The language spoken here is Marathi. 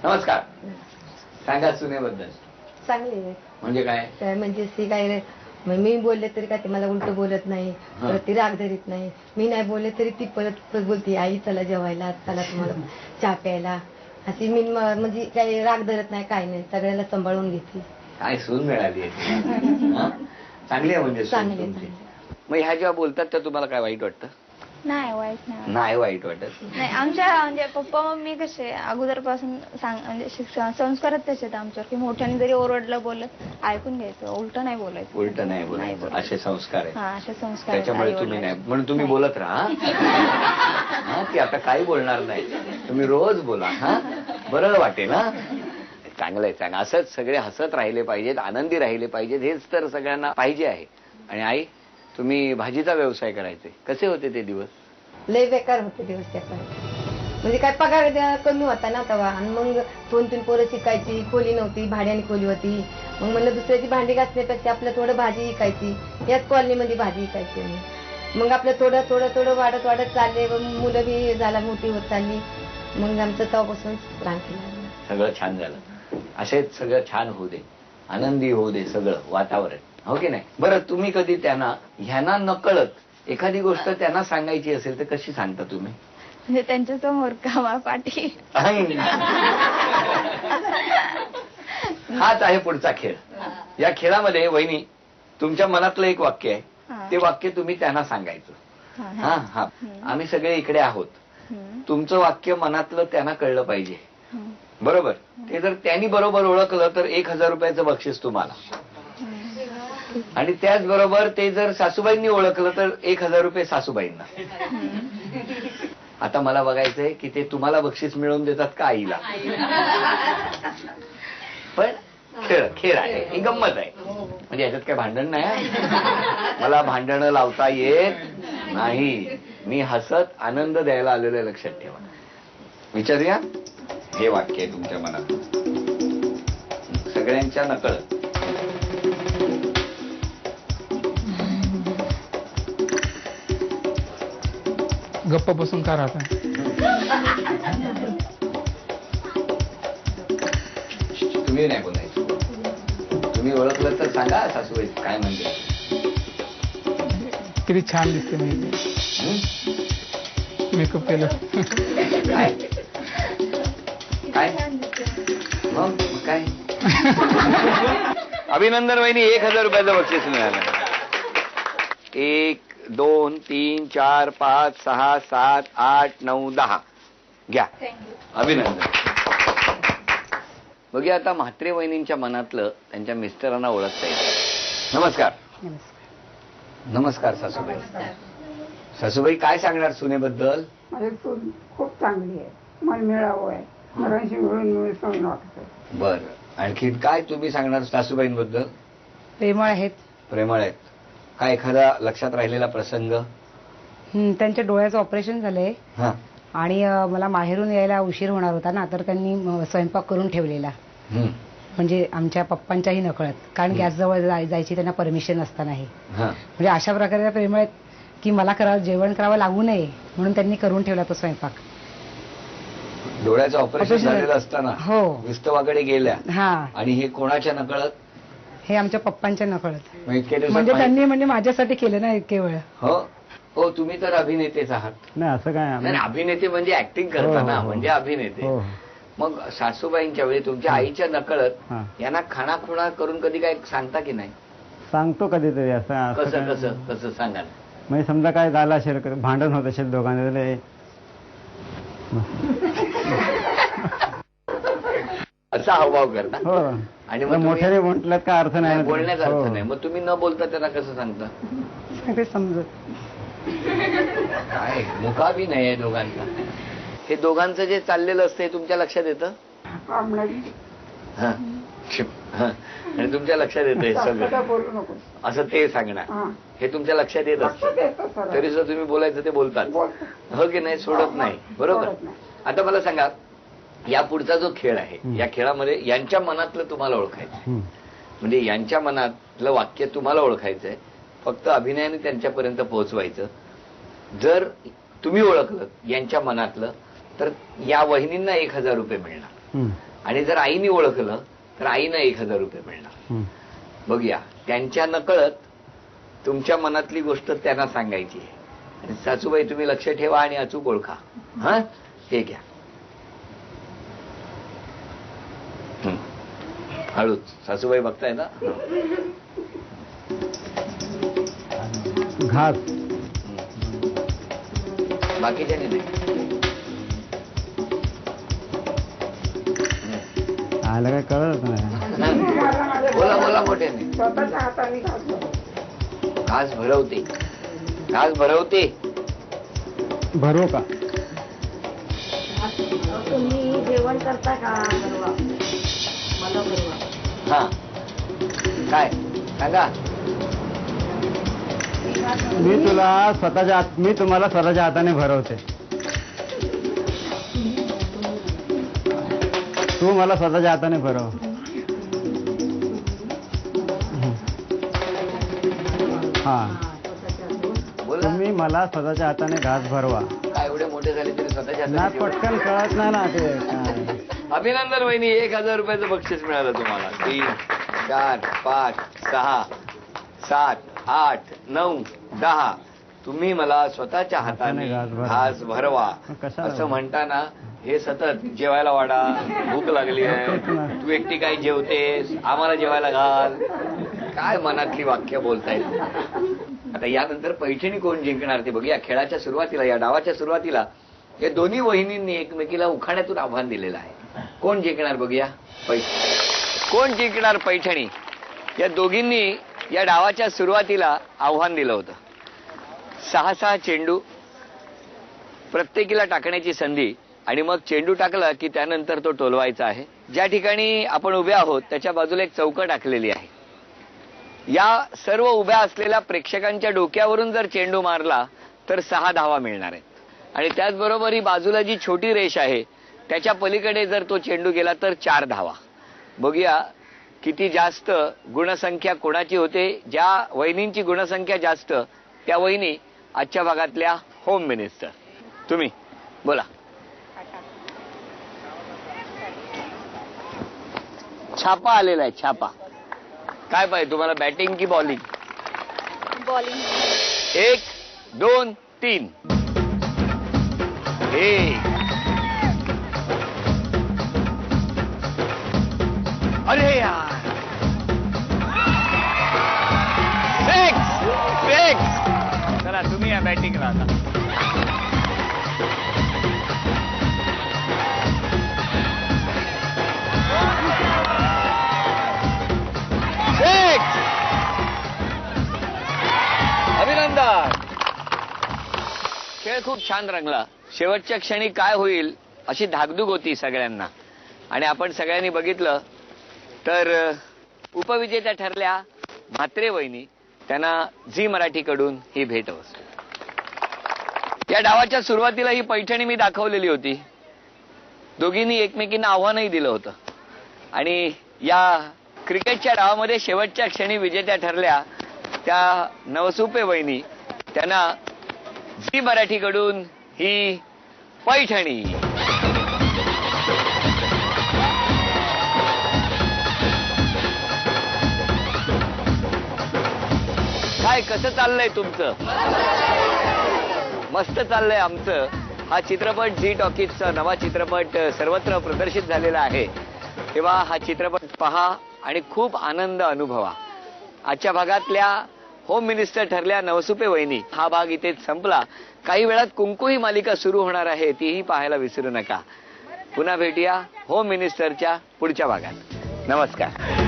नमस्कार. सांगा सुनेबद्दल. चांगली आहे. म्हणजे काय? काय म्हणजे ती काय मी बोलले तरी काय ते मला उलट बोलत नाही, परत ती राग धरीत नाही. मी नाही बोलले तरी ती परत बोलते आई चला जेवायला, चला तुम्हाला चहा प्यायला. अशी मी म्हणजे काही राग धरत नाही, काय नाही, सगळ्याला सांभाळून घेते. काय सून मिळाली चांगली आहे म्हणजे चांगली. मग ह्या जेव्हा बोलतात तर तुम्हाला काय वाईट वाटतं? नाही वाईट नाही वाईट वाटत. नाही. आमच्या म्हणजे पप्पा मम्मी कसे अगोदरपासून म्हणजे संस्कारच तसे आहेत आमच्यावर की मोठ्याने जरी ओरडलं बोलत ऐकून घ्यायचं, उलट नाही बोलायचं. उलट नाही बोलायचं असे संस्कार आहेत. असे संस्कार. त्याच्यामुळे तुम्ही नाही म्हणून तुम्ही बोलत राहा. ती आता काही बोलणार नाही, तुम्ही रोज बोला. बरं वाटेल ना. चांगलं आहे चांगलं. असंच सगळे हसत राहिले पाहिजेत, आनंदी राहिले पाहिजेत, हेच तर सगळ्यांना पाहिजे आहे. आणि आई तुम्ही भाजीचा व्यवसाय करायचे, कसे होते ते दिवस? लय बेकार होते दिवस त्याचा. म्हणजे काय पगार कमी होता ना तेव्हा. आणि मग 2-3 पोरं शिकायची, खोली नव्हती, भाड्याने खोली होती. मग म्हणलं दुसऱ्याची भांडी घासण्यापेक्षा आपलं थोडं भाजी विकायची, याच कॉलनीमध्ये भाजी विकायची. मग आपलं थोडं थोडं थोडं वाढत वाढत चालले, मुलं बी झाला मोठी होत चालली. मग आमचं तेव्हापासून रान केलं. सगळं छान झालं. असेच सगळं छान होऊ दे, आनंदी होऊ दे सगळं वातावरण, हो की नाही? बरं, तुम्ही कधी ह्यांना नकळत एखादी गोष्ट त्यांना सांगायची असेल तर कशी सांगता तुम्ही? म्हणजे त्यांच्या समोर कामा पाठी. हाच आहे पुढचा खेळ. या खेळामध्ये वहिनी तुमच्या मनातलं एक वाक्य आहे, ते वाक्य तुम्ही त्यांना सांगायचं. हा आम्ही सगळे इकडे आहोत, तुमचं वाक्य मनातलं त्यांना कळलं पाहिजे. बरोबर. ते जर त्यांनी बरोबर ओळखलं तर 1000 रुपयाचं बक्षीस तुम्हाला. आणि त्याचबरोबर ते जर सासूबाईंनी ओळखलं तर 1000 रुपये सासूबाईंना. आता मला बघायचंय की ते तुम्हाला बक्षीस मिळवून देतात का आईला. पण खेळ आहे, ही गंमत आहे. म्हणजे याच्यात काय भांडण नाही. मला भांडणं लावता येत नाही. मी हसत आनंद द्यायला आलेलो आहे, लक्षात ठेवा. विचारूया. हे वाक्य आहे तुमच्या मनात, सगळ्यांच्या नकळत. गप्प बसून का राहता? तुम्ही नाही बोलायचं. तुम्ही ओळखलं तर सांगा सासूबाई काय म्हणते. किती छान दिसते मी मेकअप केलं. काय काय मग काय? अभिनंदन वहिनी, 1000 रुपयाचं बक्षीस मिळालं. 1 2 3 4 5 6 7 8 9 10 घ्या. अभिनंदन. बघूया आता म्हात्रे वहिनींच्या मनातलं त्यांच्या मिस्टरांना ओळखता येईल. नमस्कार. नमस्कार सासूबाई. सासूबाई काय सांगणार सुनेबद्दल? माझी सून खूप चांगली आहे, मन मिळावं आहे, घरांशी मिळून मिळून वाटतं. बर, आणखी काय तुम्ही सांगणार सासूबाईंबद्दल? प्रेमळ आहेत. प्रेमळ आहेत. काय एखादा लक्षात राहिलेला प्रसंग? त्यांच्या डोळ्याचं ऑपरेशन झालंय आणि मला माहेरून यायला उशीर होणार होता ना, तर त्यांनी स्वयंपाक करून ठेवलेला. म्हणजे आमच्या पप्पांच्याही नकळत, कारण गॅस जवळ जायची त्यांना परमिशन असतानाही. म्हणजे अशा प्रकारे प्रेमळ आहेत की मला जेवण करावं लागू नये म्हणून त्यांनी करून ठेवला तो स्वयंपाक. डोळ्याचं ऑपरेशन झालेलं असताना हो विस्तवाकडे गेल्या. आणि हे कोणाच्या नकळत? हे आमच्या पप्पांच्या नकळत. म्हणजे त्यांनी म्हणजे माझ्यासाठी केलं ना केवळ. हो हो, तुम्ही तर अभिनेतेच आहात. नाही असं काय नाही, अभिनेते म्हणजे ऍक्टिंग करताना म्हणजे अभिनेते. मग सासूबाईंच्या वेळी तुमच्या आईच्या नकळत यांना खाणाखुणा करून कधी काय सांगता की नाही? सांगतो कधीतरी. असं कसं कसं कसं सांगा. म्हणजे समजा काय झालं असेल, भांडण होत असेल दोघांमध्ये, असा हावभाव करता. हो. आणि मग मोठ्याने म्हटलं का अर्थ नाही, बोलण्याचा अर्थ नाही. मग तुम्ही न बोलता त्यांना कसं सांगता? समजत काय मुकाबी नाही आहे दोघांचा. हे दोघांचं जे चाललेलं असतं हे तुमच्या लक्षात येतं. आणि तुमच्या लक्षात येतं हे सगळं, असं ते सांगणार, हे तुमच्या लक्षात येत असतं. तरी सुद्धा तुम्ही बोलायचं ते बोलतात, हो की नाही? सोडत नाही. बरोबर. आता मला सांगा, या पुढचा जो खेळ आहे, या खेळामध्ये यांच्या मनातलं तुम्हाला ओळखायचं. म्हणजे यांच्या मनातलं वाक्य तुम्हाला ओळखायचंय, फक्त अभिनयाने त्यांच्यापर्यंत पोहोचवायचं. जर तुम्ही ओळखलं यांच्या मनातलं तर या वहिनींना 1000 रुपये मिळणार. आणि जर आईने ओळखलं तर आईनं 1000 रुपये मिळणार. बघूया, त्यांच्या नकळत तुमच्या मनातली गोष्ट त्यांना सांगायची आहे. आणि सासूबाई तुम्ही लक्ष ठेवा आणि अचूक ओळखा. हा, हे घ्या. हळूच, सासूबाई बघताय ना. घास बाकीच्याने नाही. आलं काय कळत नाही. बोला बोला मोठ्याने. स्वतःच्या हाताने घातलं. घास भरवते, घास भरवते. भरू का? तुम्ही जेवण करता का? मला बरोबर. हा, काय सांगा. मी तुम्हाला स्वतःच्या हाताने भरवते. तू मला स्वतःच्या हाताने भरव. हा, बोला. तुम्ही मला स्वतःच्या हाताने घास भरवा. काय एवढे मोठे झाले तरी स्वतःच्या ना हाताने जेवण? पटकन कळत नाही ना ते काय. अभिनंदन वहिनी, 1000 रुपयाचं बक्षीस मिळालं तुम्हाला. 3, 4, 5, 6, 7, 8, 9, 10. तुम्ही मला स्वतःच्या हाताने घास भरवा असं म्हणताना हे सतत जेवायला वाढा, भूक लागली आहे, तू एकटी काय जेवतेस, आम्हाला जेवायला घाल, काय मनातली वाक्य बोलतायत. आता यानंतर पैठणी कोण जिंकणार ते बघूया. खेळाच्या सुरुवातीला, या डावाच्या सुरुवातीला हे दोन्ही वहिनींनी एकमेकीला उखाण्यातून आव्हान दिलेलं आहे. कोण जिंकणार बघूया. कोण जिंकणार पैठणी. या दोघींनी या डावाच्या सुरुवातीला आव्हान दिलं होतं. 6 चेंडू, प्रत्येकीला टाकण्याची संधी, आणि मग चेंडू टाकला की त्यानंतर तो टोलवायचा आहे. ज्या ठिकाणी आपण उभे आहोत त्याच्या बाजूला एक चौकट आखलेली आहे. या सर्व उभ्या असलेल्या प्रेक्षकांच्या डोक्यावरून जर चेंडू मारला तर 6 धावा मिळणार आहेत. आणि त्याचबरोबर ही बाजूला जी छोटी रेष आहे त्याच्या पलीकडे जर तो चेंडू गेला तर 4 धावा. बघूया किती जास्त गुणसंख्या कोणाची होते. ज्या वहिनींची गुणसंख्या जास्त त्या वहिनी आजच्या भागातल्या होम मिनिस्टर. तुम्ही बोला. छापा आलेला आहे, छापा. काय पाहिजे तुम्हाला, बॅटिंग की बॉलिंग? बॉलिंग. 1, 2, 3. 1. अरे यार, 6. चला तुम्ही या बॅटिंगला आता. अभिनंदन. खेळ खूप छान रंगला. शेवटच्या क्षणी काय होईल अशी धाकधूक होती सगळ्यांना, आणि आपण सगळ्यांनी बघितलं तर उपविजेत्या ठरल्या म्हात्रे वहिनी. त्यांना झी मराठीकडून ही भेट वस्तू. या डावाच्या सुरुवातीला ही पैठणी मी दाखवलेली होती. दोघींनी एकमेकींना आव्हानही दिलं होतं, आणि या क्रिकेटच्या डावामध्ये शेवटच्या क्षणी विजेत्या ठरल्या त्या नवसुपे वहिनी. त्यांना झी मराठीकडून ही पैठणी. काय कसं चाललंय तुमचं? मस्त चाललंय आमचं. हा चित्रपट झी टॉकीजचा नवा चित्रपट सर्वत्र प्रदर्शित झालेला आहे. तेव्हा हा चित्रपट पहा आणि खूप आनंद अनुभवा. आजच्या भागातल्या होम मिनिस्टर ठरल्या नवसुपे वहिनी हा भाग इथेच संपला. काही वेळात कुंकू ही मालिका सुरू होणार आहे, तीही पाहायला विसरू नका. पुन्हा भेटूया होम मिनिस्टरच्या पुढच्या भागात. नमस्कार.